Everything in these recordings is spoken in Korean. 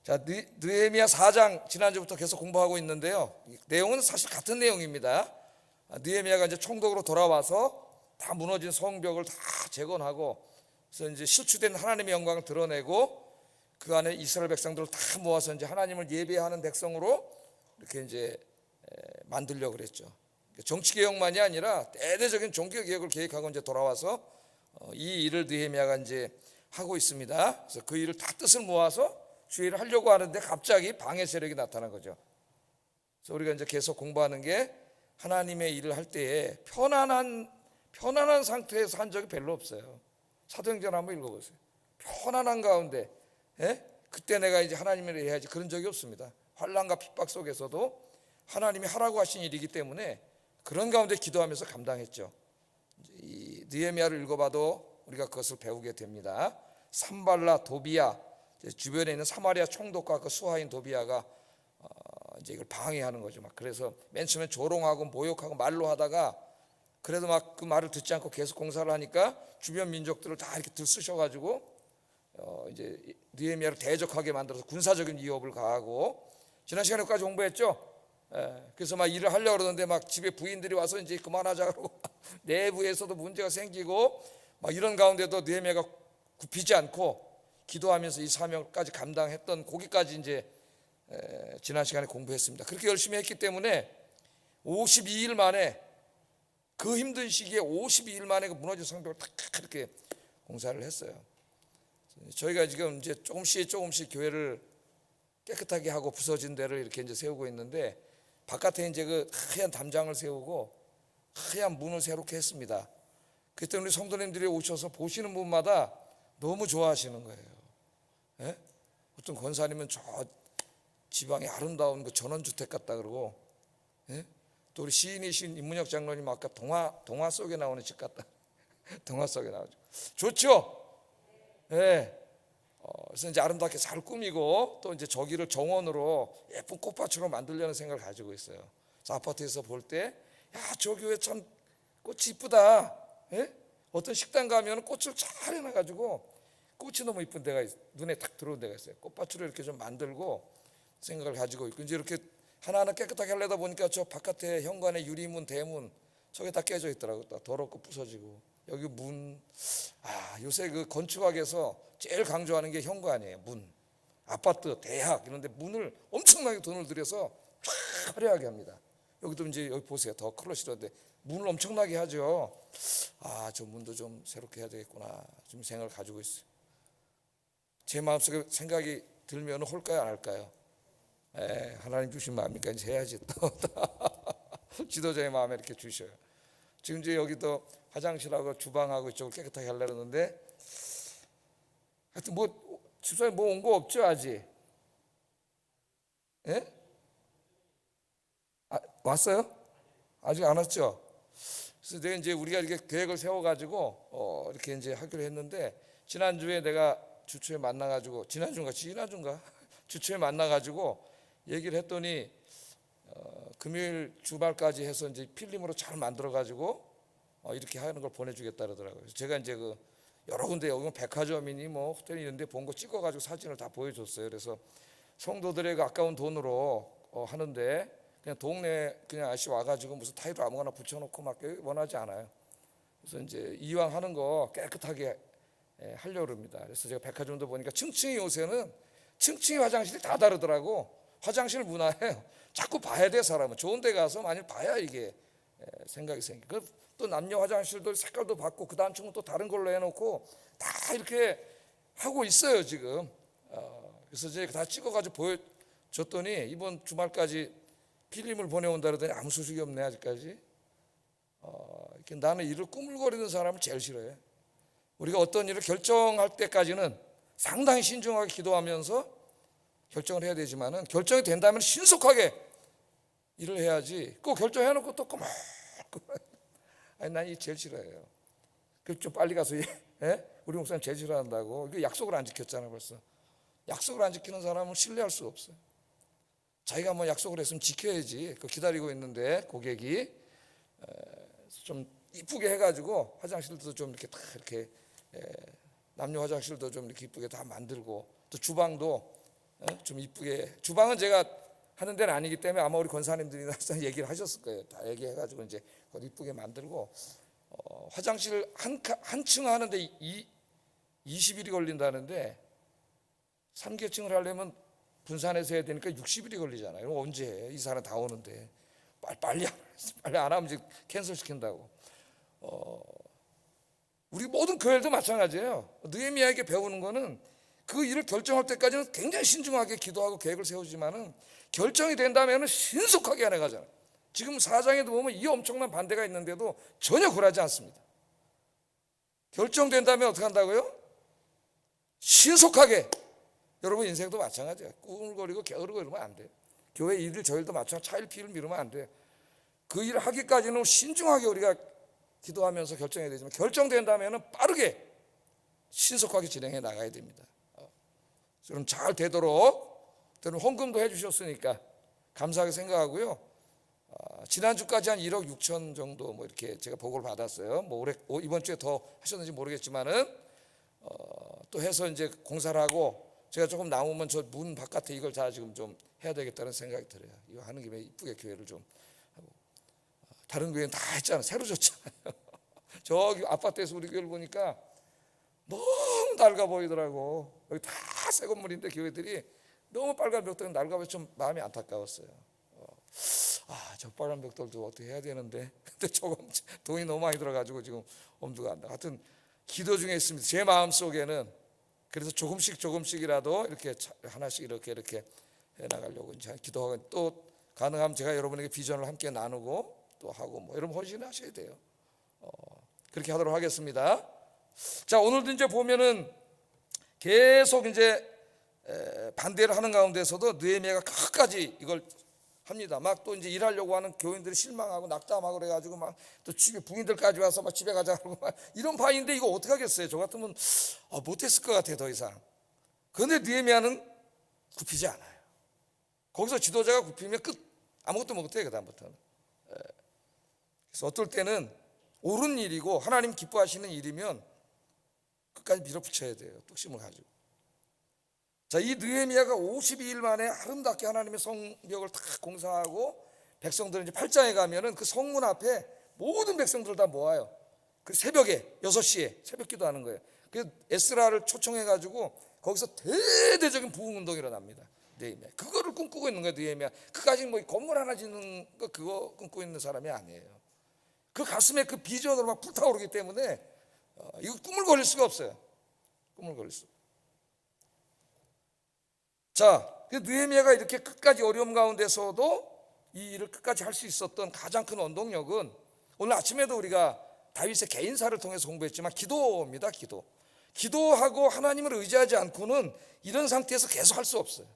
자, 느헤미야 4장 지난주부터 계속 공부하고 있는데요. 내용은 사실 같은 내용입니다. 느헤미야가 이제 총독으로 돌아와서 다 무너진 성벽을 다 재건하고, 그래서 이제 실추된 하나님의 영광을 드러내고, 그 안에 이스라엘 백성들을 다 모아서 이제 하나님을 예배하는 백성으로 이렇게 이제 만들려고 그랬죠. 정치 개혁만이 아니라 대대적인 종교 개혁을 계획하고 이제 돌아와서 이 일을 느헤미야가 이제 하고 있습니다. 그래서 그 일을 다 뜻을 모아서 주의를 하려고 하는데 갑자기 방해 세력이 나타난 거죠. 그래서 우리가 이제 계속 공부하는 게, 하나님의 일을 할 때에 편안한 상태에서 한 적이 별로 없어요. 사도행전 한번 읽어보세요. 편안한 가운데, 그때 내가 이제 하나님의 일을 해야지, 그런 적이 없습니다. 환난과 핍박 속에서도 하나님이 하라고 하신 일이기 때문에 그런 가운데 기도하면서 감당했죠. 이 느헤미야를 읽어봐도 우리가 그것을 배우게 됩니다. 산발라, 도비야, 주변에 있는 사마리아 총독과 그 수하인 도비야가 이제 이걸 방해하는 거죠. 막 그래서 맨 처음에 조롱하고 모욕하고 말로 하다가, 그래도 막 그 말을 듣지 않고 계속 공사를 하니까 주변 민족들을 다 이렇게 들쑤셔가지고 이제 느헤미야를 대적하게 만들어서 군사적인 위협을 가하고, 지난 시간에까지 공부했죠. 그래서 막 일을 하려고 그러는데 막 집에 부인들이 와서 이제 그만하자고 내부에서도 문제가 생기고, 막 이런 가운데도 느헤미야가 굽히지 않고 기도하면서 이 사명까지 감당했던, 거기까지 이제 지난 시간에 공부했습니다. 그렇게 열심히 했기 때문에 52일 만에, 그 힘든 시기에 52일 만에 그 무너진 성벽을 딱 그렇게 공사를 했어요. 저희가 지금 이제 조금씩 교회를 깨끗하게 하고 부서진 데를 이렇게 이제 세우고 있는데, 바깥에 이제 그 하얀 담장을 세우고 하얀 문을 새롭게 했습니다. 그때 우리 성도님들이 오셔서 보시는 분마다 너무 좋아하시는 거예요. 어떤 권사님은 저 지방의 아름다운 그 전원주택 같다 그러고, 또 우리 시인이신 임문혁 장로님 아까 동화 속에 나오는 집 같다. 동화 속에 나오죠. 좋죠. 그래서 이제 아름답게 잘 꾸미고, 또 이제 저기를 정원으로 예쁜 꽃밭으로 만들려는 생각을 가지고 있어요. 그래서 아파트에서 볼 때, 야, 저 교회 참 꽃이 이쁘다. 어떤 식당 가면 꽃을 잘 해놔가지고 꽃이 너무 이쁜 데가 눈에 탁 들어온 데가 있어요. 꽃밭으로 이렇게 좀 만들고 생각을 가지고 있고, 이제 이렇게 하나하나 깨끗하게 하려다 보니까 저 바깥에 현관에 유리문, 대문 저게 다 깨져 있더라고요. 다 더럽고 부서지고, 여기 문, 요새 그 건축학에서 제일 강조하는 게 현관이에요. 문. 아파트, 대학 이런 데 문을 엄청나게 돈을 들여서 쫙 화려하게 합니다. 여기도 이제 여기 보세요. 더 클러시런데 문을 엄청나게 하죠. 저 문도 좀 새롭게 해야 되겠구나, 좀 생각을 가지고 있어요. 제 마음속에 생각이 들면 홀까요, 안 할까요? 하나님 주신 마음이니까 이제 해야지. 또 지도자의 마음에 이렇게 주셔요. 지금 이제 여기도 화장실하고 주방하고 이쪽을 깨끗하게 하려고 하는데, 하여튼 뭐 집사님 뭐 온 거 없죠 아직? 왔어요? 아직 안 왔죠? 그래서 내가 이제 우리가 이렇게 계획을 세워가지고 이렇게 이제 하기로 했는데, 지난주에 내가 주초에 만나가지고, 지난주인가 주초에 만나가지고 얘기를 했더니 금요일 주말까지 해서 이제 필름으로 잘 만들어가지고 이렇게 하는 걸 보내주겠다 그러더라고요. 제가 이제 그 여러 군데, 여기 백화점이니 뭐 호텔이 있는데 본 거 찍어가지고 사진을 다 보여줬어요. 그래서 성도들에게 아까운 돈으로 하는데, 그냥 동네 그냥 아저씨 와가지고 무슨 타일을 아무거나 붙여놓고 막 원하지 않아요. 그래서 이제 이왕 하는 거 깨끗하게 하려고 합니다. 그래서 제가 백화점도 보니까 층층이, 요새는 층층이 화장실이 다 다르더라고. 화장실 문화예요. 자꾸 봐야 돼. 사람은 좋은 데 가서 많이 봐야 이게 생각이 생겨. 또 남녀 화장실도 색깔도 바꾸고, 그 다음 층은 또 다른 걸로 해놓고 다 이렇게 하고 있어요 지금. 그래서 제가 다 찍어가지고 보여줬더니 이번 주말까지 필름을 보내온다 그러더니 아무 소식이 없네 아직까지. 이렇게 나는 일을 꾸물거리는 사람을 제일 싫어해. 우리가 어떤 일을 결정할 때까지는 상당히 신중하게 기도하면서 결정을 해야 되지만은, 결정이 된다면 신속하게 일을 해야지. 꼭 결정해놓고 또 꼬막. 난 이 제일 싫어해요. 좀 빨리 가서 우리 목사님 제일 싫어한다고. 이거 약속을 안 지켰잖아요 벌써. 약속을 안 지키는 사람은 신뢰할 수가 없어요. 자기가 뭐 약속을 했으면 지켜야지. 그 기다리고 있는데 고객이 좀 이쁘게 해가지고, 화장실도 좀 이렇게 다 이렇게 남녀 화장실도 좀 이렇게 이쁘게 다 만들고, 또 주방도 좀 이쁘게, 주방은 제가 하는 데는 아니기 때문에 아마 우리 권사님들이 항상 얘기를 하셨을 거예요. 다 얘기해가지고 이제 이쁘게 만들고, 화장실 한 층 하는데 20일이 걸린다는데 3계층을 하려면 분산해서 해야 되니까 60일이 걸리잖아요. 언제 해? 이 사람 다 오는데 빨리 안 하면 이제 캔슬 시킨다고. 우리 모든 교회도 마찬가지예요. 느헤미야에게 배우는 거는 그 일을 결정할 때까지는 굉장히 신중하게 기도하고 계획을 세우지만은 결정이 된다면은 신속하게 해나가잖아요. 지금 4장에도 보면 이 엄청난 반대가 있는데도 전혀 굴하지 않습니다. 결정된다면 어떻게 한다고요? 신속하게. 여러분 인생도 마찬가지예요. 꾸물거리고 게으르고 이러면 안 돼요. 교회 일을 저일도 마찬가지, 차일피일 미루면 안 돼요. 그 일을 하기까지는 신중하게 우리가 기도하면서 결정해야 되지만 결정된다면 빠르게 신속하게 진행해 나가야 됩니다. 그럼 잘 되도록, 헌금도 해주셨으니까 감사하게 생각하고요. 지난주까지 한 1억 6천 정도 뭐 이렇게 제가 보고를 받았어요. 뭐 올해 이번 주에 더 하셨는지 모르겠지만은 또 해서 이제 공사를 하고 제가 조금 남으면 저 문 바깥에 이걸 다 지금 좀 해야 되겠다는 생각이 들어요. 이거 하는 김에 이쁘게 교회를 좀 하고. 다른 교회는 다 했잖아요. 새로 졌잖아요. 저기 아파트에서 우리 교회를 보니까 너무 낡아 보이더라고. 여기 다 새 건물인데 교회들이 너무 빨간 벽돌이 낡아 보여서 좀 마음이 안타까웠어요. 저 빨간 벽돌도 어떻게 해야 되는데 근데 조금 돈이 너무 많이 들어가지고 지금 엄두가 안 나. 하여튼 기도 중에 있습니다. 제 마음 속에는 그래서 조금씩이라도 이렇게 하나씩 이렇게 해나가려고 이제 기도하고, 또 가능하면 제가 여러분에게 비전을 함께 나누고 또 하고 뭐 여러분 헌신하셔야 돼요. 그렇게 하도록 하겠습니다. 자, 오늘도 이제 보면은 계속 이제 반대를 하는 가운데서도 느헤미야가 끝까지 이걸 합니다. 막 또 이제 일하려고 하는 교인들이 실망하고 낙담하고 그래가지고 막 또 집에 부인들까지 와서 막 집에 가자고 막 이런 파인데 이거 어떻게 하겠어요? 저 같으면 못했을 것 같아요, 더 이상. 그런데 느헤미야는 굽히지 않아요. 거기서 지도자가 굽히면 끝, 아무것도 못해요, 그 다음부터는. 그래서 어떨 때는 옳은 일이고 하나님 기뻐하시는 일이면 끝까지 밀어붙여야 돼요, 뚝심을 가지고. 자, 이 느헤미야가 52일 만에 아름답게 하나님의 성벽을 다 공사하고 백성들은 이제 8장에 가면은 그 성문 앞에 모든 백성들을 다 모아요. 그 새벽에 6시에 새벽 기도하는 거예요. 그래서 에스라를 초청해 가지고 거기서 대대적인 부흥 운동이 일어납니다. 느헤미야 그거를 꿈꾸고 있는 거예요. 느헤미야 그까지 뭐 건물 하나 짓는 거 그거 꿈꾸고 있는 사람이 아니에요. 그 가슴에 그 비전으로 막 불타오르기 때문에 이거 꿈을 거릴 수가 없어요. 꿈을 거릴 수. 자, 느헤미야가 이렇게 끝까지 어려움 가운데서도 이 일을 끝까지 할 수 있었던 가장 큰 원동력은 오늘 아침에도 우리가 다윗의 개인사를 통해서 공부했지만 기도입니다. 기도하고 하나님을 의지하지 않고는 이런 상태에서 계속 할 수 없어요.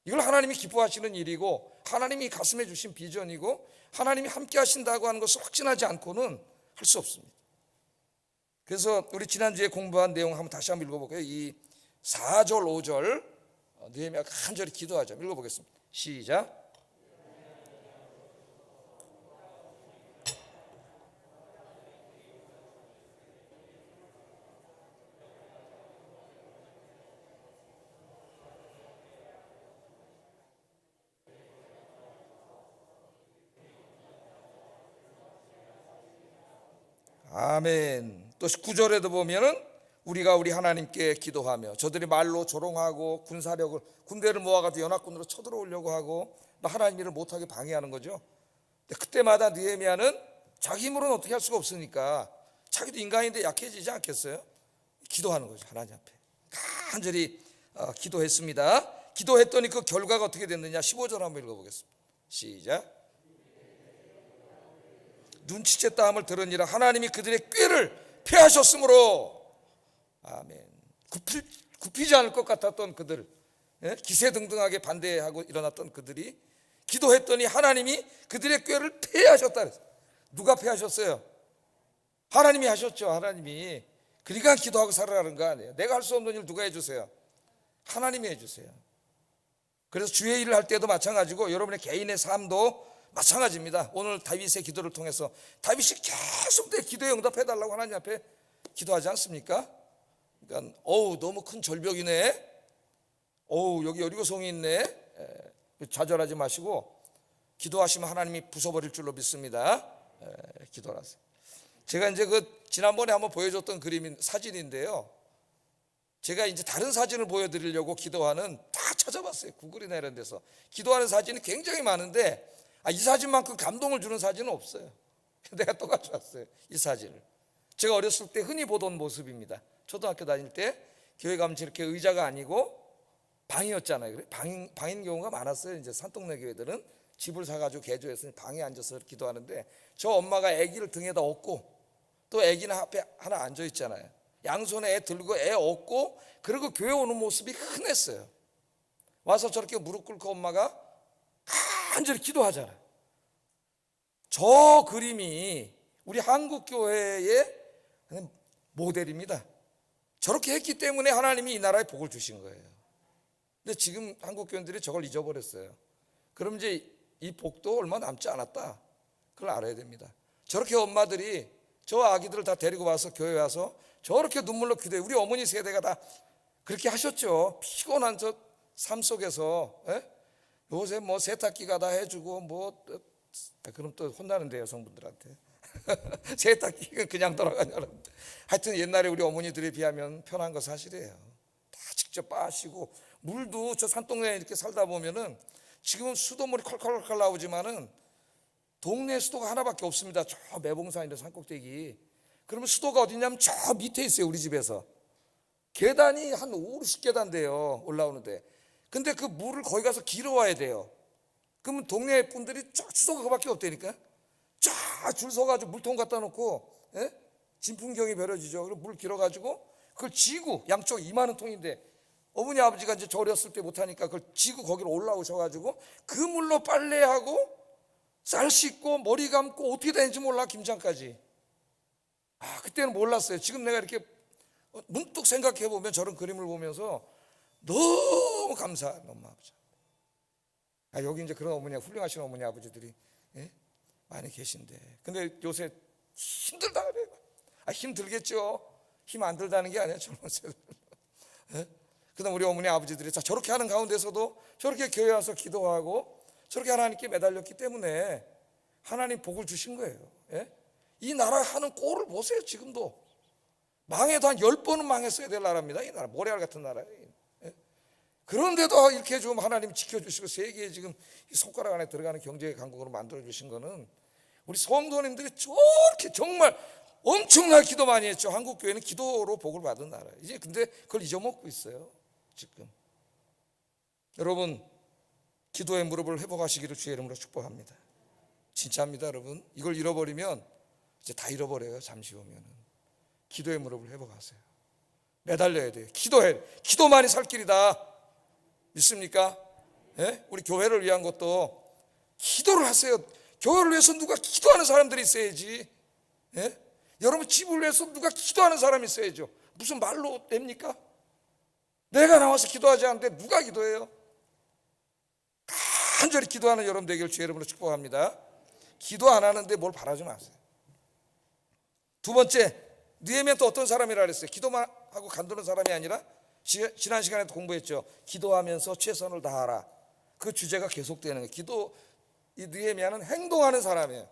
이걸 하나님이 기뻐하시는 일이고 하나님이 가슴에 주신 비전이고 하나님이 함께 하신다고 하는 것을 확신하지 않고는 할 수 없습니다. 그래서 우리 지난주에 공부한 내용 한번 다시 한번 읽어볼게요. 이 4절 5절 느헤미야가 간절히 기도하죠. 읽어보겠습니다. 시작. 아멘. 또 19절에도 보면은 우리가 우리 하나님께 기도하며 저들이 말로 조롱하고 군대를 모아가지고 연합군으로 쳐들어오려고 하고 하나님 일을 못하게 방해하는 거죠. 근데 그때마다 느헤미야는 자기 힘으로는 어떻게 할 수가 없으니까 자기도 인간인데 약해지지 않겠어요? 기도하는 거죠. 하나님 앞에 간절히 기도했습니다. 기도했더니 그 결과가 어떻게 됐느냐 15절 한번 읽어보겠습니다. 시작. 눈치챘다 함을 들으니라 하나님이 그들의 꾀를 패하셨으므로. 아멘. 굽히지 않을 것 같았던 그들, 기세등등하게 반대하고 일어났던 그들이 기도했더니 하나님이 그들의 꾀를 패하셨다. 누가 패하셨어요? 하나님이 하셨죠. 하나님이. 그러니까 기도하고 살아라는 거 아니에요. 내가 할 수 없는 일 누가 해주세요? 하나님이 해주세요. 그래서 주의 일을 할 때도 마찬가지고 여러분의 개인의 삶도 마찬가지입니다. 오늘 다윗의 기도를 통해서 다윗이 계속 내 기도에 응답해달라고 하나님 앞에 기도하지 않습니까? 그러니까 너무 큰 절벽이네. 어우, 여기 여리고성이 있네. 좌절하지 마시고 기도하시면 하나님이 부숴버릴 줄로 믿습니다. 기도하세요. 제가 이제 지난번에 한번 보여줬던 사진인데요. 제가 이제 다른 사진을 보여드리려고 기도하는 다 찾아봤어요. 구글이나 이런 데서 기도하는 사진이 굉장히 많은데 이 사진만큼 감동을 주는 사진은 없어요. 내가 또 가져왔어요, 이 사진을. 제가 어렸을 때 흔히 보던 모습입니다. 초등학교 다닐 때 교회 가면 이렇게 의자가 아니고 방이었잖아요. 그래? 방인 경우가 많았어요. 이제 산동네 교회들은 집을 사가지고 개조해서 방에 앉아서 기도하는데, 저 엄마가 아기를 등에다 업고 또 아기는 앞에 하나 앉아 있잖아요. 양손에 애 들고 애 업고, 그리고 교회 오는 모습이 흔했어요. 와서 저렇게 무릎 꿇고 엄마가 간절히 기도하잖아요. 저 그림이 우리 한국 교회의 모델입니다. 저렇게 했기 때문에 하나님이 이 나라에 복을 주신 거예요. 근데 지금 한국 교인들이 저걸 잊어버렸어요. 그럼 이제 이 복도 얼마 남지 않았다, 그걸 알아야 됩니다. 저렇게 엄마들이 저 아기들을 다 데리고 와서 교회 와서 저렇게 눈물로 기도해. 우리 어머니 세대가 다 그렇게 하셨죠. 피곤한 저 삶 속에서. 요새 뭐 세탁기가 다 해주고 그럼 또 혼나는데, 여성분들한테. 세탁기가 그냥 돌아가냐는. 하여튼 옛날에 우리 어머니들에 비하면 편한 거 사실이에요. 다 직접 빠시고, 물도 저 산동네에 이렇게 살다 보면은 지금은 수돗물이 컬컬컬 나오지만은 동네 수도가 하나밖에 없습니다. 저 매봉산 있는 산꼭대기. 그러면 수도가 어디냐면 저 밑에 있어요. 우리 집에서 계단이 한 5, 60계단 돼요, 올라오는데. 근데 그 물을 거기 가서 길어와야 돼요. 그러면 동네 분들이 쫙 수도가 그밖에 없다니까. 쫙 줄 서가지고 물통 갖다 놓고, 진풍경이 벼려지죠. 그리고 물 길어가지고 그걸 지고, 양쪽 2만 통인데 어머니 아버지가 이제 저 어렸을 때 못하니까 그걸 지고 거기로 올라오셔가지고 그 물로 빨래하고 쌀 씻고 머리 감고 어떻게 되는지 몰라, 김장까지. 그때는 몰랐어요. 지금 내가 이렇게 문득 생각해 보면 저런 그림을 보면서 너무 감사한 엄마 아버지. 여기 이제 그런 어머니, 훌륭하신 어머니 아버지들이 많이 계신데, 근데 요새 힘들다 그래요. 힘들겠죠. 힘 안 들다는 게 아니야, 젊은 세대. 그다음 우리 어머니 아버지들이 저렇게 하는 가운데서도 저렇게 교회 와서 기도하고 저렇게 하나님께 매달렸기 때문에 하나님 복을 주신 거예요. 이 나라 하는 꼴을 보세요. 지금도 망해도 한 10번은 망했어야 될 나라입니다. 이 나라 모래알 같은 나라예요. 그런데도 이렇게 좀 하나님 지켜주시고 세계에 지금 이 손가락 안에 들어가는 경제 강국으로 만들어주신 거는 우리 성도님들이 저렇게 정말 엄청나게 기도 많이 했죠. 한국 교회는 기도로 복을 받은 나라예요. 이제 근데 그걸 잊어먹고 있어요, 지금. 여러분, 기도의 무릎을 회복하시기를 주의 이름으로 축복합니다. 진짜입니다, 여러분. 이걸 잃어버리면 이제 다 잃어버려요. 잠시 오면은. 기도의 무릎을 회복하세요. 매달려야 돼요. 기도해. 기도만이 살 길이다. 믿습니까? 우리 교회를 위한 것도 기도를 하세요. 교회를 위해서 누가 기도하는 사람들이 있어야지. 여러분 집을 위해서 누가 기도하는 사람이 있어야죠. 무슨 말로 됩니까? 내가 나와서 기도하지 않는데 누가 기도해요? 간절히 기도하는 여러분 되기를 주의 이름으로 축복합니다. 기도 안 하는데 뭘 바라지 마세요. 두 번째, 느헤미야는 또 어떤 사람이라 그랬어요? 기도만 하고 간두는 사람이 아니라, 지난 시간에도 공부했죠. 기도하면서 최선을 다하라. 그 주제가 계속되는 거예요. 이 느헤미야는 행동하는 사람이에요.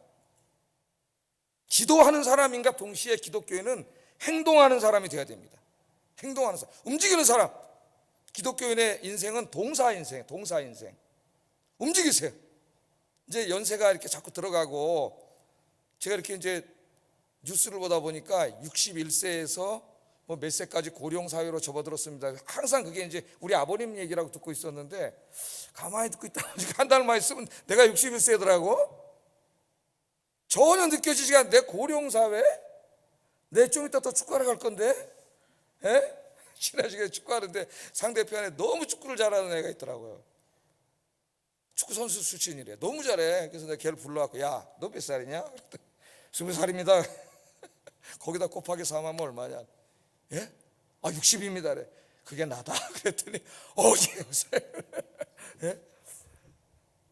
기도하는 사람인가 동시에 기독교인은 행동하는 사람이 되어야 됩니다. 행동하는 사람, 움직이는 사람. 기독교인의 인생은 동사 인생. 움직이세요. 이제 연세가 이렇게 자꾸 들어가고, 제가 이렇게 이제 뉴스를 보다 보니까 61세에서 뭐 몇 세까지 고령 사회로 접어들었습니다. 항상 그게 이제 우리 아버님 얘기라고 듣고 있었는데, 가만히 듣고 있다 보니까 한 달만 있으면 내가 61세더라고. 전혀 느껴지지가 않는데, 고령 사회? 내 좀 이따 또 축구하러 갈 건데, 지난 시간에 축구하는데 상대편에 너무 축구를 잘하는 애가 있더라고요. 축구 선수 출신이래. 너무 잘해. 그래서 내가 걔를 불러갖고, 야, 너 몇 살이냐? 20살입니다. 거기다 곱하기 4하면 얼마냐? 60입니다. 그래. 그게 나다. 그랬더니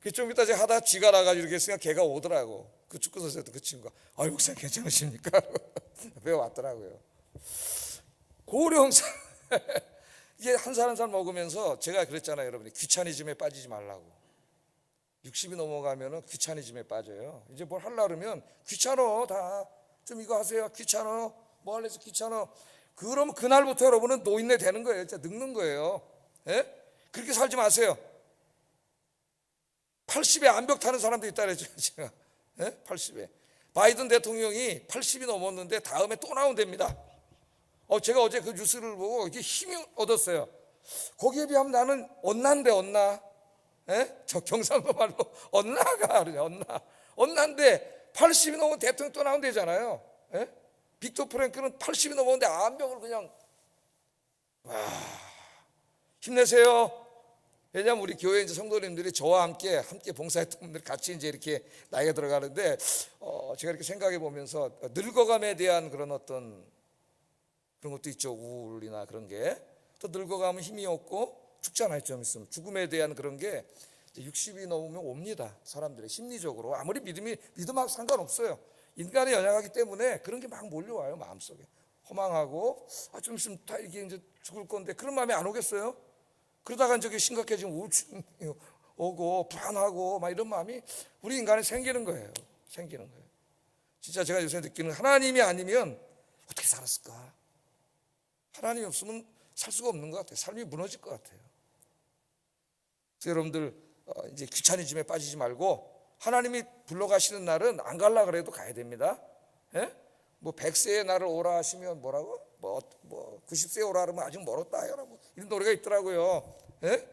그 좀 이따 제가 하다 쥐가 나가지고 이렇게 했으니까 걔가 오더라고. 그 축구 선수였던 그 친구가, 목사님 괜찮으십니까? 배워왔더라고요. 고령사 이게 한 살 한 살 먹으면서 제가 그랬잖아요, 여러분이 귀차니즘에 빠지지 말라고. 60이 넘어가면은 귀차니즘에 빠져요. 이제 뭘 하려고 그러면 귀찮어, 다 좀 이거 하세요, 귀찮어, 뭐 할래서 귀찮어. 그러면 그날부터 여러분은 노인네 되는 거예요. 진짜 늙는 거예요. 예? 그렇게 살지 마세요. 80에 암벽 타는 사람도 있다 그랬죠, 제가. 예? 80에. 바이든 대통령이 80이 넘었는데 다음에 또 나온답니다. 제가 어제 그 뉴스를 보고 이게 힘이 얻었어요. 거기에 비하면 나는 언나인데, 언나. 예? 저 경상도 말로 언나가 그러냐, 언나. 언나인데 80이 넘으면 대통령 또 나온대잖아요. 예? 빅터 프랭크는 80이 넘었는데 암벽을 그냥, 힘내세요. 왜냐하면 우리 교회 이제 성도님들이 저와 함께 봉사했던 분들 같이 이제 이렇게 나이가 들어가는데, 제가 이렇게 생각해 보면서 늙어감에 대한 그런 어떤 그런 것도 있죠. 우울이나 그런 게. 또 늙어가면 힘이 없고 죽잖아요. 좀 있으면 죽음에 대한 그런 게 60이 넘으면 옵니다. 사람들의 심리적으로. 아무리 믿음하고 상관없어요. 인간의 연약하기 때문에 그런 게 막 몰려와요, 마음속에. 허망하고 좀 있으면 다 이게 이제 죽을 건데 그런 마음이 안 오겠어요? 그러다가 이제 심각해지면 우울증이 오고 불안하고 막 이런 마음이 우리 인간에 생기는 거예요. 생기는 거예요. 진짜 제가 요새 느끼는, 하나님이 아니면 어떻게 살았을까? 하나님이 없으면 살 수가 없는 것 같아요. 삶이 무너질 것 같아요. 그래서 여러분들 이제 귀차니즘에 빠지지 말고 하나님이 불러가시는 날은 안 갈라 그래도 가야 됩니다. 예? 뭐 100세의 날을 오라 하시면 뭐라고? 뭐 90세에 오라 그러면 아직 멀었다 여러분. 이런 노래가 있더라고요. 예?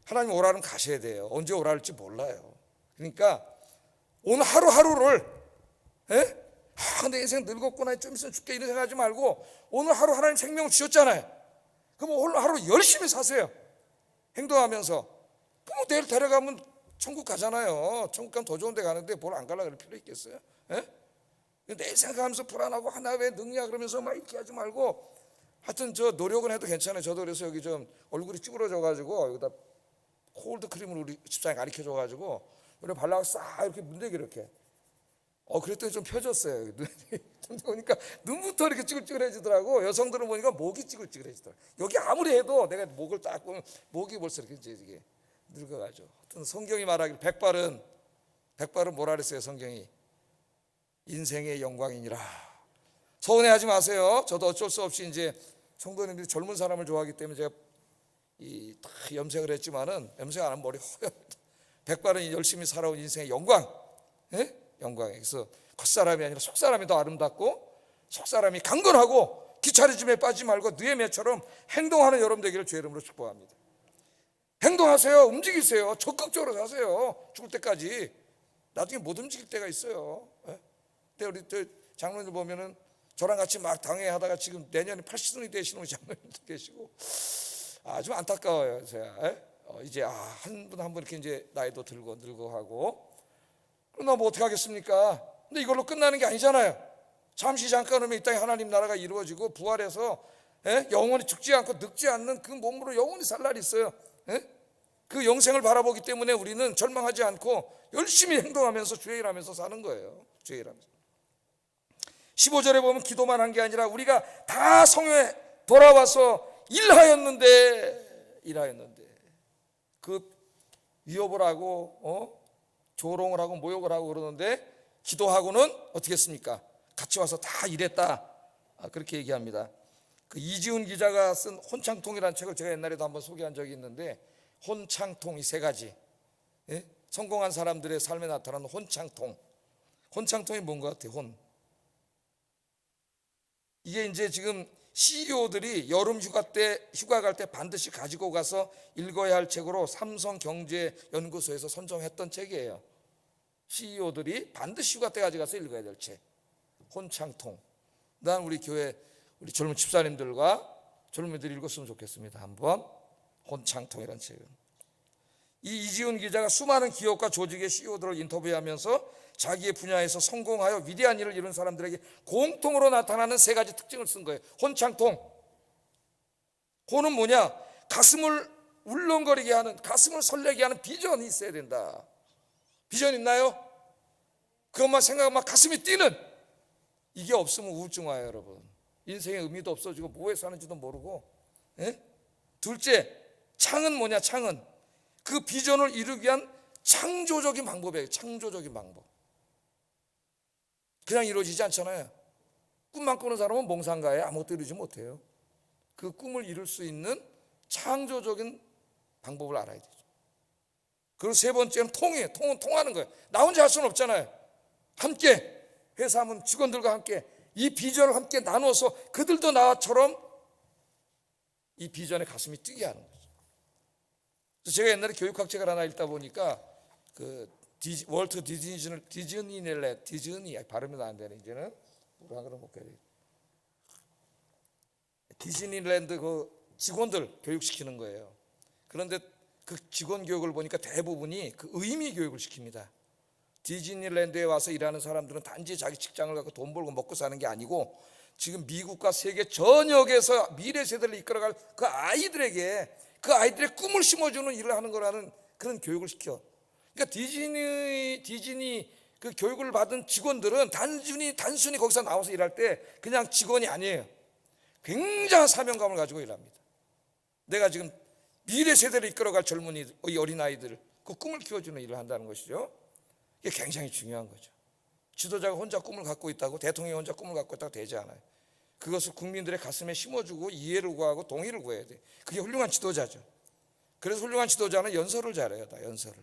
하나님 오라는 가셔야 돼요. 언제 오라 할지 몰라요. 그러니까 오늘 하루하루를, 예? 내 인생 늙었구나, 좀 있으면 죽게, 이런 생각하지 말고 오늘 하루 하나님 생명을 주셨잖아요. 그럼 오늘 하루 열심히 사세요. 행동하면서. 그럼 내일 데려가면 천국 가잖아요. 천국 가면 더 좋은 데 가는데 뭘 안 가려고 그럴 필요 있겠어요? 예? 내 생각하면서 불안하고 하나 왜 늙냐 그러면서 막 이렇게 하지 말고, 하여튼 저 노력은 해도 괜찮아요. 저도 그래서 여기 좀 얼굴이 찌그러져 가지고 여기다 콜드 크림을 우리 집사람이 가르쳐 줘 가지고 이렇게 발라서 싹 이렇게 문대기 이렇게. 그랬더니 좀 펴졌어요. 눈이 보니까 눈부터 이렇게 찌글찌글해지더라고. 여성들은 보니까 목이 찌글찌글해지더라고. 여기 아무리 해도 내가 목을 딱 보면 목이 벌써 이렇게 이게 늙어가죠. 하여튼 성경이 말하길 백발은 뭐라 그랬어요, 성경이? 인생의 영광이니라. 서운해하지 마세요. 저도 어쩔 수 없이 이제 성도님들이 젊은 사람을 좋아하기 때문에 제가 다 염색을 했지만은 염색 안 하면 머리 허엽니다. 백발은 열심히 살아온 인생의 영광. 예? 영광에. 그래서 겉사람이 아니라 속사람이 더 아름답고 속사람이 강건하고 귀차니즘에 빠지지 말고 느헤미야처럼 행동하는 여러분 되기를 주의 이름으로 축복합니다. 행동하세요. 움직이세요. 적극적으로 사세요. 죽을 때까지. 나중에 못 움직일 때가 있어요. 근데 우리 저 장로님들 보면은 저랑 같이 막 당회하다가 지금 내년에 80순이 되시는 장로님도 계시고 아주 안타까워요. 제가 이제 한 분 한 분 이렇게 이제 나이도 들고 늙어 하고, 그러나 뭐 어떻게 하겠습니까? 근데 이걸로 끝나는 게 아니잖아요. 잠시 잠깐 오면 이 땅에 하나님 나라가 이루어지고 부활해서 영원히 죽지 않고 늙지 않는 그 몸으로 영원히 살 날이 있어요. 그 영생을 바라보기 때문에 우리는 절망하지 않고 열심히 행동하면서 주의 일하면서 사는 거예요. 주의 일하면서. 15절에 보면 기도만 한 게 아니라 우리가 다 성회에 돌아와서 일하였는데 그 위협을 하고 조롱을 하고 모욕을 하고 그러는데 기도하고는 어떻게 했습니까? 같이 와서 다 일했다. 그렇게 얘기합니다. 그 이지훈 기자가 쓴 혼창통이라는 책을 제가 옛날에도 한번 소개한 적이 있는데, 혼창통 이 세 가지, 성공한 사람들의 삶에 나타나는 혼창통. 혼창통이 뭔 것 같아요? 이게 이제 지금 CEO들이 여름 휴가 갈 때 반드시 가지고 가서 읽어야 할 책으로 삼성경제연구소에서 선정했던 책이에요. CEO들이 반드시 휴가 때 가져가서 읽어야 될 책, 혼창통. 난 우리 교회 우리 젊은 집사님들과 젊은이들이 읽었으면 좋겠습니다. 한번 혼창통이라는 책은. 이 이지훈 기자가 수많은 기업과 조직의 CEO들을 인터뷰하면서 자기의 분야에서 성공하여 위대한 일을 이룬 사람들에게 공통으로 나타나는 세 가지 특징을 쓴 거예요. 혼창통. 혼은 뭐냐? 가슴을 울렁거리게 하는, 가슴을 설레게 하는 비전이 있어야 된다. 비전 있나요? 그것만 생각하면 가슴이 뛰는. 이게 없으면 우울증 와요, 여러분. 인생의 의미도 없어지고 뭐에 사는지도 모르고, 둘째, 창은 뭐냐? 창은 그 비전을 이루기 위한 창조적인 방법이에요. 창조적인 방법. 그냥 이루어지지 않잖아요. 꿈만 꾸는 사람은 몽상가에 아무것도 이루지 못해요. 그 꿈을 이룰 수 있는 창조적인 방법을 알아야 되죠. 그리고 세 번째는 통이에요. 통은 통하는 거예요. 나 혼자 할 수는 없잖아요. 함께 회사 하면 직원들과 함께 이 비전을 함께 나눠서 그들도 나처럼 이 비전에 가슴이 뛰게 하는 거죠. 그래서 제가 옛날에 교육학책을 하나 읽다 보니까 그 월트 디즈니랜드 디즈니 발음이 안 되네. 이제는 뭐라 그러면 못 가요. 디즈니랜드 그 직원들 교육시키는 거예요. 그런데 그 직원 교육을 보니까 대부분이 그 의미 교육을 시킵니다. 디즈니랜드에 와서 일하는 사람들은 단지 자기 직장을 갖고 돈 벌고 먹고 사는 게 아니고 지금 미국과 세계 전역에서 미래 세대를 이끌어갈 그 아이들에게 그 아이들의 꿈을 심어주는 일을 하는 거라는 그런 교육을 시켜. 그러니까 디즈니 그 교육을 받은 직원들은 단순히 거기서 나와서 일할 때 그냥 직원이 아니에요. 굉장한 사명감을 가지고 일합니다. 내가 지금 미래 세대를 이끌어갈 젊은이, 어린아이들 그 꿈을 키워주는 일을 한다는 것이죠. 이게 굉장히 중요한 거죠. 지도자가 혼자 꿈을 갖고 있다고, 대통령이 혼자 꿈을 갖고 있다고 되지 않아요. 그것을 국민들의 가슴에 심어주고 이해를 구하고 동의를 구해야 돼. 그게 훌륭한 지도자죠. 그래서 훌륭한 지도자는 연설을 잘해요. 다 연설을.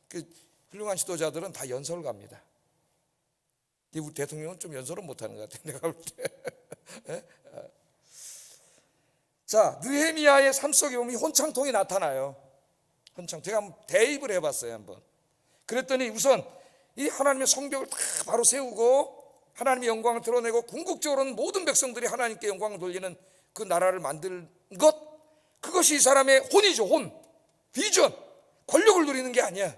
그 훌륭한 지도자들은 다 연설을 갑니다. 우리 대통령은 좀 연설은 못하는 것 같아요. 내가 볼 때. 자, 느헤미야의 삶 속에 보면 혼창통이 나타나요. 혼창. 제가 한번 대입을 해봤어요. 한번. 그랬더니 우선 이 하나님의 성벽을 다 바로 세우고 하나님의 영광을 드러내고 궁극적으로는 모든 백성들이 하나님께 영광을 돌리는 그 나라를 만든 것, 그것이 이 사람의 혼이죠. 혼, 비전. 권력을 누리는 게 아니야.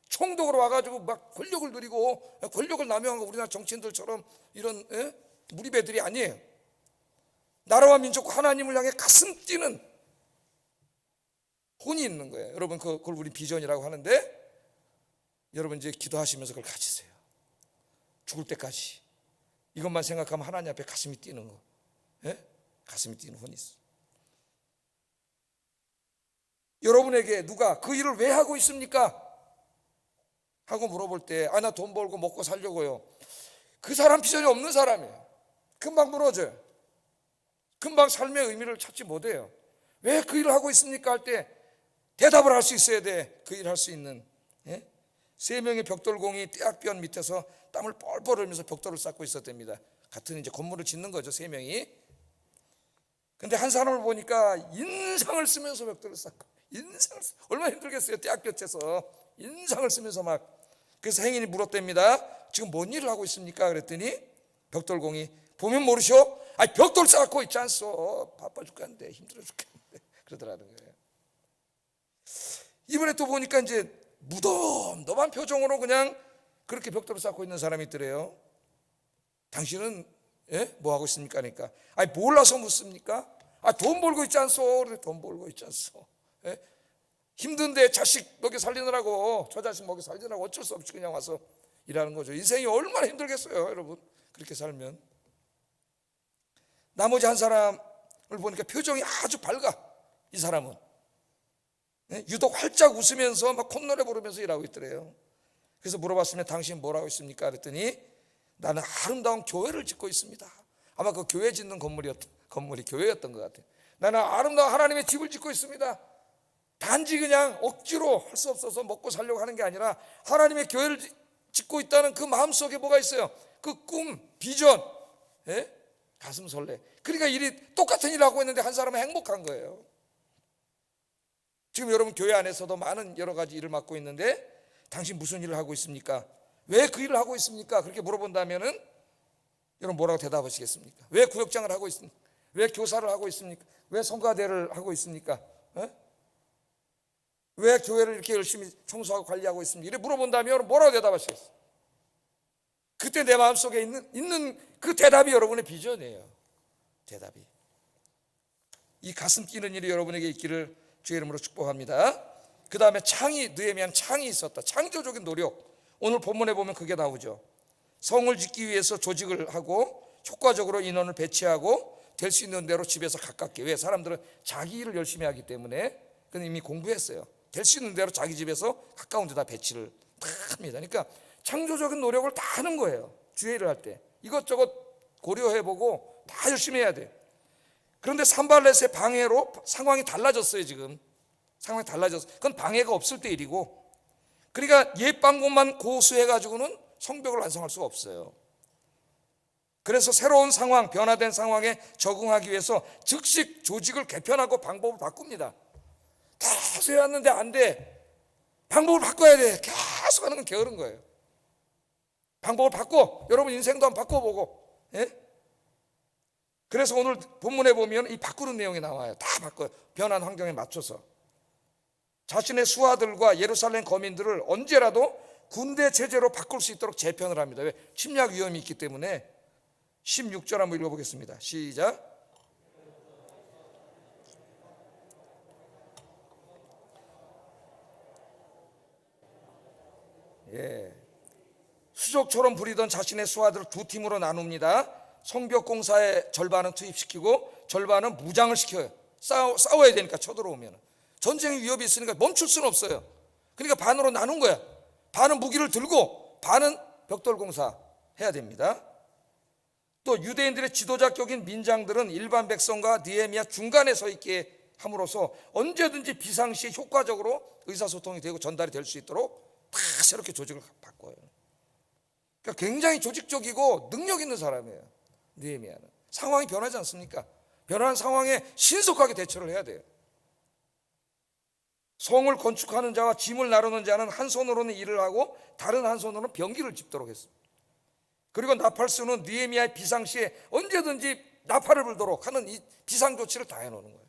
총독으로 와가지고 막 권력을 누리고 권력을 남용하고 우리나라 정치인들처럼 이런 무리배들이 아니에요. 나라와 민족과 하나님을 향해 가슴 뛰는 혼이 있는 거예요. 여러분 그걸 우리 비전이라고 하는데, 여러분 이제 기도하시면서 그걸 가지세요. 죽을 때까지 이것만 생각하면 하나님 앞에 가슴이 뛰는 거, 가슴이 뛰는 혼이 있어요. 여러분에게 누가 그 일을 왜 하고 있습니까? 하고 물어볼 때, 나 돈 벌고 먹고 살려고요. 그 사람 비전이 없는 사람이에요. 금방 무너져요. 금방 삶의 의미를 찾지 못해요. 왜 그 일을 하고 있습니까? 할 때 대답을 할 수 있어야 돼. 그 일을 할 수 있는. 세 명의 벽돌공이 떼약변 밑에서 땀을 뻘뻘 흘리면서 벽돌을 쌓고 있었답니다. 같은 이제 건물을 짓는 거죠, 세 명이. 근데 한 사람을 보니까 인상을 쓰면서 벽돌을 쌓고, 얼마나 힘들겠어요. 떼약볕에서 인상을 쓰면서 막. 그래서 행인이 물었답니다. 지금 뭔 일을 하고 있습니까? 그랬더니 벽돌공이, 보면 모르쇼? 벽돌 쌓고 있지 않소. 바빠 죽겠는데, 힘들어 죽겠는데, 그러더라는 거예요. 이번에 또 보니까 이제 무덤덤한 표정으로 그냥 그렇게 벽돌을 쌓고 있는 사람이 있더래요. 당신은 뭐 하고 있습니까? 그러니까 몰라서 묻습니까? 돈 벌고 있지 않소. 그래, 돈 벌고 있지 않소. 힘든데 자식 먹여 살리느라고, 저 자식 먹여 살리느라고 어쩔 수 없이 그냥 와서 일하는 거죠. 인생이 얼마나 힘들겠어요, 여러분. 그렇게 살면. 나머지 한 사람을 보니까 표정이 아주 밝아. 이 사람은 유독 활짝 웃으면서 막 콧노래 부르면서 일하고 있더래요. 그래서 물어봤으면 당신 뭘 하고 있습니까? 그랬더니 나는 아름다운 교회를 짓고 있습니다. 아마 그 교회 짓는 건물이 교회였던 것 같아요. 나는 아름다운 하나님의 집을 짓고 있습니다. 단지 그냥 억지로 할 수 없어서 먹고 살려고 하는 게 아니라 하나님의 교회를 짓고 있다는 그 마음속에 뭐가 있어요? 그 꿈, 비전, 가슴 설레. 그러니까 똑같은 일을 하고 있는데 한 사람은 행복한 거예요. 지금 여러분 교회 안에서도 많은 여러 가지 일을 맡고 있는데, 당신 무슨 일을 하고 있습니까? 왜 그 일을 하고 있습니까? 그렇게 물어본다면은 여러분 뭐라고 대답하시겠습니까? 왜 구역장을 하고 있습니까? 왜 교사를 하고 있습니까? 왜 성가대를 하고 있습니까? 왜 교회를 이렇게 열심히 청소하고 관리하고 있습니까? 이렇게 물어본다면 여러분 뭐라고 대답하시겠어요? 그때 내 마음속에 있는 그 대답이 여러분의 비전이에요. 대답이. 이 가슴 뛰는 일이 여러분에게 있기를 주의 이름으로 축복합니다. 그 다음에 느헤미야는 창이 있었다. 창조적인 노력. 오늘 본문에 보면 그게 나오죠. 성을 짓기 위해서 조직을 하고 효과적으로 인원을 배치하고 될 수 있는 대로 집에서 가깝게. 왜? 사람들은 자기 일을 열심히 하기 때문에. 그건 이미 공부했어요. 될 수 있는 대로 자기 집에서 가까운 데다 배치를 다 합니다. 그러니까 창조적인 노력을 다 하는 거예요. 주의 일을 할 때 이것저것 고려해보고 다 열심히 해야 돼요. 그런데 산발렛의 방해로 상황이 달라졌어요. 지금 상황이 달라졌어요. 그건 방해가 없을 때 일이고, 그러니까 옛 방법만 고수해가지고는 성벽을 완성할 수가 없어요. 그래서 새로운 상황, 변화된 상황에 적응하기 위해서 즉시 조직을 개편하고 방법을 바꿉니다. 계속 해왔는데 안 돼. 방법을 바꿔야 돼. 계속 하는 건 게으른 거예요. 방법을 바꿔. 여러분 인생도 한번 바꿔보고. 예? 그래서 오늘 본문에 보면 이 바꾸는 내용이 나와요. 다 바꿔요. 변한 환경에 맞춰서. 자신의 수하들과 예루살렘 거민들을 언제라도 군대 체제로 바꿀 수 있도록 재편을 합니다. 왜? 침략 위험이 있기 때문에. 16절 한번 읽어보겠습니다. 시작. 예. 수족처럼 부리던 자신의 수하들을 두 팀으로 나눕니다. 성벽 공사의 절반은 투입시키고 절반은 무장을 시켜요. 싸워야 되니까 쳐들어오면. 전쟁의 위협이 있으니까 멈출 수는 없어요. 그러니까 반으로 나눈 거야. 반은 무기를 들고 반은 벽돌 공사 해야 됩니다. 또 유대인들의 지도자격인 민장들은 일반 백성과 느헤미야 중간에 서 있게 함으로써 언제든지 비상시에 효과적으로 의사소통이 되고 전달이 될 수 있도록 다 새롭게 조직을 바꿔요. 그러니까 굉장히 조직적이고 능력 있는 사람이에요. 느헤미야는. 상황이 변하지 않습니까? 변하는 상황에 신속하게 대처를 해야 돼요. 성을 건축하는 자와 짐을 나르는 자는 한 손으로는 일을 하고 다른 한 손으로는 병기를 짚도록 했습니다. 그리고 나팔수는 느헤미야의 비상시에 언제든지 나팔을 불도록 하는 이 비상조치를 다 해놓는 거예요.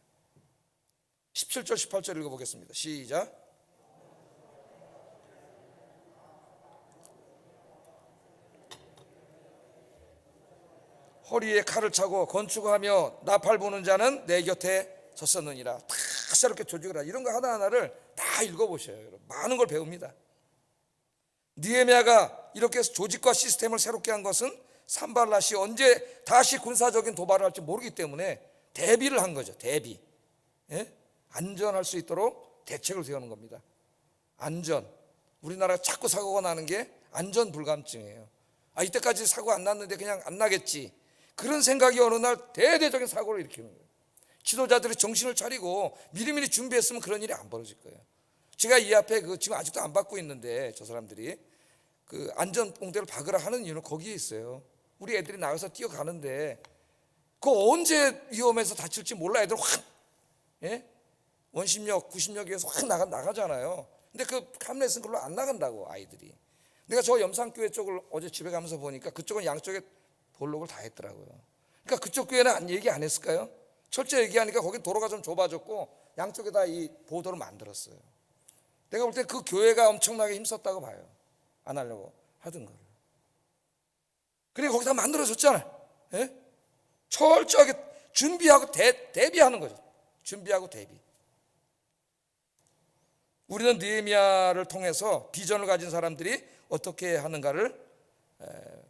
17절 18절 읽어보겠습니다. 시작. 허리에 칼을 차고 건축하며 나팔 부는 자는 내 곁에 섰었느니라. 다 새롭게 조직을 하라. 이런 거 하나하나를 다 읽어보셔요. 여러분. 많은 걸 배웁니다. 느헤미야가 이렇게 조직과 시스템을 새롭게 한 것은 산발랏이 언제 다시 군사적인 도발을 할지 모르기 때문에 대비를 한 거죠. 대비. 예? 안전할 수 있도록 대책을 세우는 겁니다. 안전. 우리나라가 자꾸 사고가 나는 게 안전 불감증이에요. 이때까지 사고 안 났는데 그냥 안 나겠지. 그런 생각이 어느 날 대대적인 사고를 일으키는 거예요. 지도자들이 정신을 차리고 미리미리 준비했으면 그런 일이 안 벌어질 거예요. 제가 이 앞에 지금 아직도 안 받고 있는데 저 사람들이 안전봉대를 박으라 하는 이유는 거기에 있어요. 우리 애들이 나가서 뛰어가는데 언제 위험해서 다칠지 몰라. 애들 확 원심력, 구심력에 의해서 확 나가잖아요. 근데 함렛은 그걸로 안 나간다고 아이들이. 내가 저 염산교회 쪽을 어제 집에 가면서 보니까 그쪽은 양쪽에 볼록을 다 했더라고요. 그러니까 그쪽 교회는 얘기 안 했을까요? 철저히 얘기하니까 거기 도로가 좀 좁아졌고 양쪽에다 이 보도를 만들었어요. 내가 볼 때 그 교회가 엄청나게 힘썼다고 봐요. 안 하려고 하던 거를. 그러니까 거기다 만들어줬잖아요. 예? 철저하게 준비하고 대비하는 거죠. 준비하고 대비. 우리는 느헤미야를 통해서 비전을 가진 사람들이 어떻게 하는가를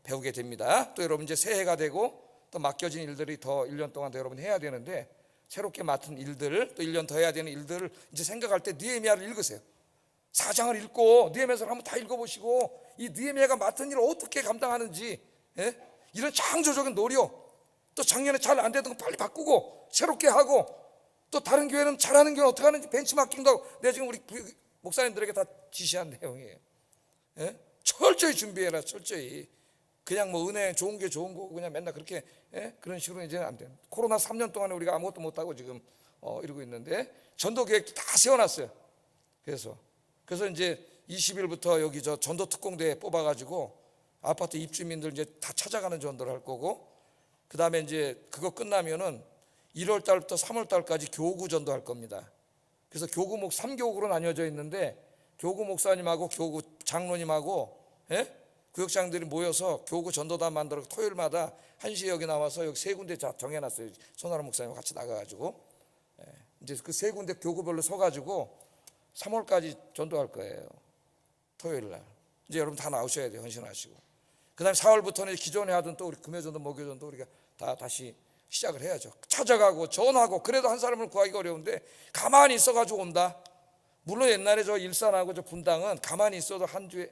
배우게 됩니다. 또 여러분 이제 새해가 되고 또 맡겨진 일들이 더 1년 동안 더 여러분이 해야 되는데 새롭게 맡은 일들 또 1년 더 해야 되는 일들을 이제 생각할 때 느헤미야를 읽으세요. 4장을 읽고 느헤미야서를 한번 다 읽어보시고 이 느헤미야가 맡은 일을 어떻게 감당하는지 이런 창조적인 노력, 또 작년에 잘 안 되던 거 빨리 바꾸고 새롭게 하고, 또 다른 교회는 잘하는 교회는 어떻게 하는지 벤치마킹도 하고, 내가 지금 우리 목사님들에게 다 지시한 내용이에요. 철저히 준비해라. 철저히. 그냥 은행 좋은 게 좋은 거고 그냥 맨날 그렇게 그런 식으로 이제는 안 돼요. 코로나 3년 동안에 우리가 아무것도 못하고 지금 이러고 있는데 전도 계획도 다 세워놨어요. 그래서 이제 20일부터 여기 저 전도 특공대 뽑아가지고 아파트 입주민들 이제 다 찾아가는 전도를 할 거고, 그 다음에 이제 그거 끝나면은 1월 달부터 3월 달까지 교구 전도할 겁니다. 그래서 교구 3교구로 나뉘어져 있는데 교구 목사님하고 교구 장로님하고 구역장들이 모여서 교구 전도단 만들어 토요일마다 1시에 여기 나와서 여기 3군데 정해놨어요. 손아람 목사님 같이 나가가지고 이제 그 3군데 교구별로 서가지고 3월까지 전도할 거예요. 토요일날 이제 여러분 다 나오셔야 돼요. 헌신하시고. 그 다음에 4월부터는 기존에 하던 또 우리 금요전도 목요전도 우리가 다시 시작을 해야죠. 찾아가고 전하고. 그래도 한 사람을 구하기가 어려운데 가만히 있어가지고 온다. 물론 옛날에 저 일산하고 저 분당은 가만히 있어도 한 주에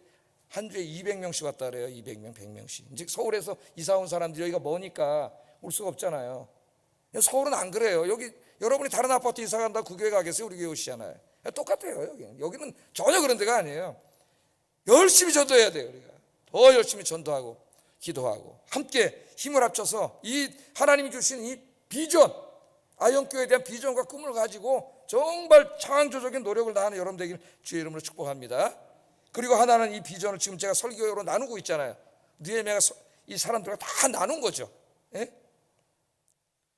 200명씩 왔다 그래요. 200명, 100명씩. 이제 서울에서 이사 온 사람들이 여기가 머니까 올 수가 없잖아요. 서울은 안 그래요. 여기 여러분이 다른 아파트 이사 간다고 그 교회 가겠어요? 우리 교회 오시잖아요. 똑같아요. 여기는 전혀 그런 데가 아니에요. 열심히 전도해야 돼요. 우리가 더 열심히 전도하고 기도하고 함께 힘을 합쳐서 이 하나님이 주신 이 비전, 아현교회에 대한 비전과 꿈을 가지고 정말 창조적인 노력을 다하는 여러분 되길 주의 이름으로 축복합니다. 그리고 하나는 이 비전을 지금 제가 설교로 나누고 있잖아요. 느헤미야가 이 사람들과 다 나눈 거죠.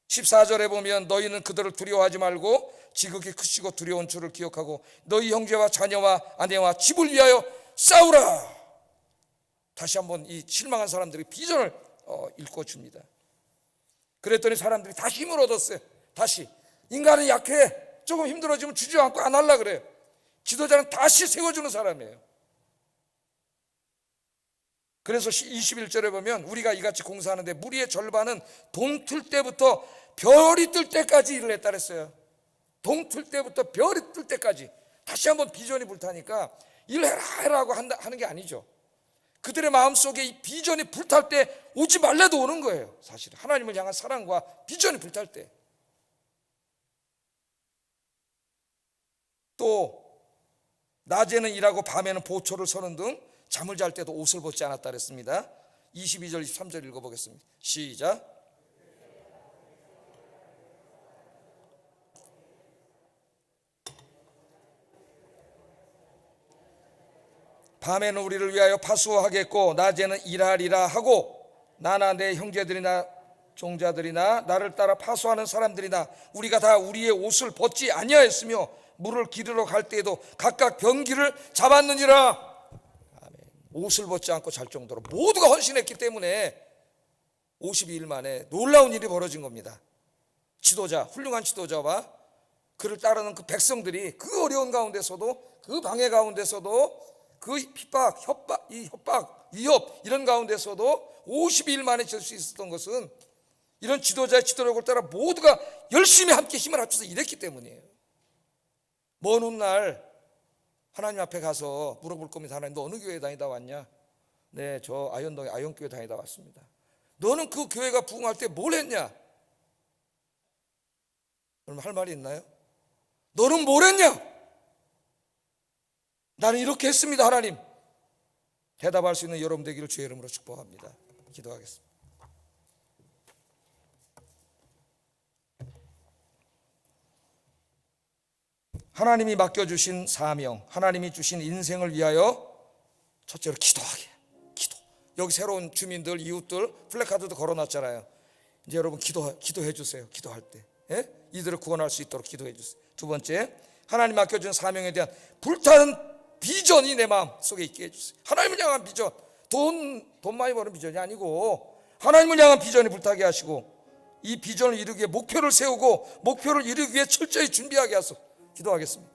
14절에 보면 너희는 그들을 두려워하지 말고 지극히 크시고 두려운 주를 기억하고 너희 형제와 자녀와 아내와 집을 위하여 싸우라. 다시 한번 이 실망한 사람들의 비전을 읽어줍니다. 그랬더니 사람들이 다시 힘을 얻었어요. 다시 인간은 약해. 조금 힘들어지면 주저앉고 안 하려고 그래요. 지도자는 다시 세워주는 사람이에요. 그래서 21절에 보면 우리가 이같이 공사하는데 무리의 절반은 동틀 때부터 별이 뜰 때까지 일을 했다 그랬어요. 동틀 때부터 별이 뜰 때까지. 다시 한번 비전이 불타니까 일해라고 하는 게 아니죠. 그들의 마음속에 이 비전이 불탈 때 오지 말래도 오는 거예요. 사실 하나님을 향한 사랑과 비전이 불탈 때. 또 낮에는 일하고 밤에는 보초를 서는 등 잠을 잘 때도 옷을 벗지 않았다 그랬습니다. 22절 23절 읽어보겠습니다. 시작. 밤에는 우리를 위하여 파수하겠고 낮에는 일하리라 하고 나나 내 형제들이나 종자들이나 나를 따라 파수하는 사람들이나 우리가 다 우리의 옷을 벗지 아니하였으며 물을 기르러 갈 때에도 각각 병기를 잡았느니라. 아멘. 옷을 벗지 않고 잘 정도로 모두가 헌신했기 때문에 52일 만에 놀라운 일이 벌어진 겁니다. 지도자, 훌륭한 지도자와 그를 따르는 그 백성들이 그 어려운 가운데서도 그 방해 가운데서도 그 핍박, 위협 이런 가운데서도 52일 만에 질 수 있었던 것은 이런 지도자의 지도력을 따라 모두가 열심히 함께 힘을 합쳐서 일했기 때문이에요. 먼 훗날 하나님 앞에 가서 물어볼 겁니다. 하나님 너 어느 교회 다니다 왔냐? 네, 저 아현동에 아현교회 다니다 왔습니다. 너는 그 교회가 부흥할 때 뭘 했냐? 그럼 할 말이 있나요? 너는 뭘 했냐? 나는 이렇게 했습니다. 하나님. 대답할 수 있는 여러분 되기를 주의 이름으로 축복합니다. 기도하겠습니다. 하나님이 맡겨주신 사명, 하나님이 주신 인생을 위하여 첫째로 기도하게. 기도. 여기 새로운 주민들, 이웃들 플래카드도 걸어놨잖아요. 이제 여러분 기도해 주세요. 기도할 때. 예? 이들을 구원할 수 있도록 기도해 주세요. 두 번째, 하나님 맡겨준 사명에 대한 불타는 비전이 내 마음 속에 있게 해주세요. 하나님을 향한 비전. 돈 많이 버는 비전이 아니고 하나님을 향한 비전이 불타게 하시고 이 비전을 이루기 위해 목표를 세우고 목표를 이루기 위해 철저히 준비하게 하소서. 기도하겠습니다.